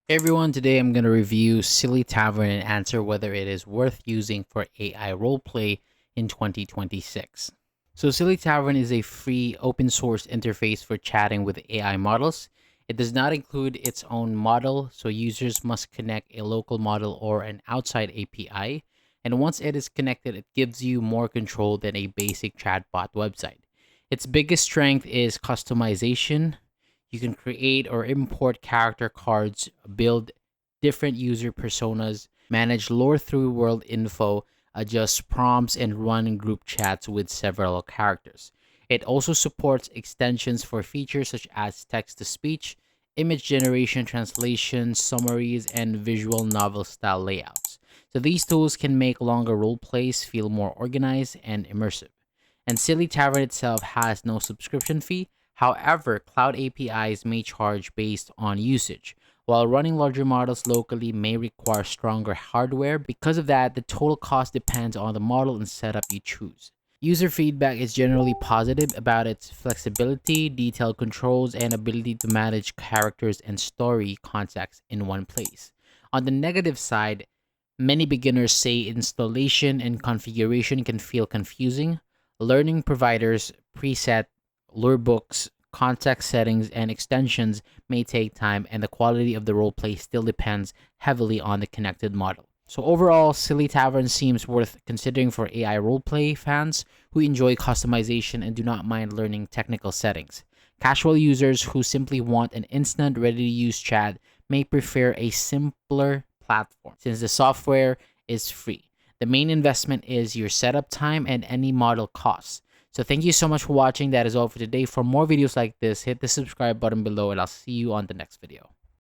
Hey everyone, today I'm going to review SillyTavern and answer whether it is worth using for AI roleplay in 2026. So SillyTavern is a free open source interface for chatting with AI models. It does not include its own model, so users must connect a local model or an outside API. And once it is connected, it gives you more control than a basic chatbot website. Its biggest strength is customization. You can create or import character cards, build different user personas, manage lore through world info, adjust prompts, and run group chats with several characters. It also supports extensions for features such as text to speech, image generation, translation, summaries, and visual novel style layouts. So these tools can make longer role plays feel more organized and immersive. And Silly Tavern itself has no subscription fee. However, cloud APIs may charge based on usage, while running larger models locally may require stronger hardware. Because of that, the total cost depends on the model and setup you choose. User feedback is generally positive about its flexibility, detailed controls, and ability to manage characters and story context in one place. On the negative side, many beginners say installation and configuration can feel confusing. Learning providers, preset, lure books, context settings, and extensions may take time, and the quality of the roleplay still depends heavily on the connected model. So overall, Silly Tavern seems worth considering for AI roleplay fans who enjoy customization and do not mind learning technical settings. Casual users who simply want an instant, ready-to-use chat may prefer a simpler platform since the software is free. The main investment is your setup time and any model costs. So thank you so much for watching. That is all for today. For more videos like this, hit the subscribe button below and I'll see you on the next video.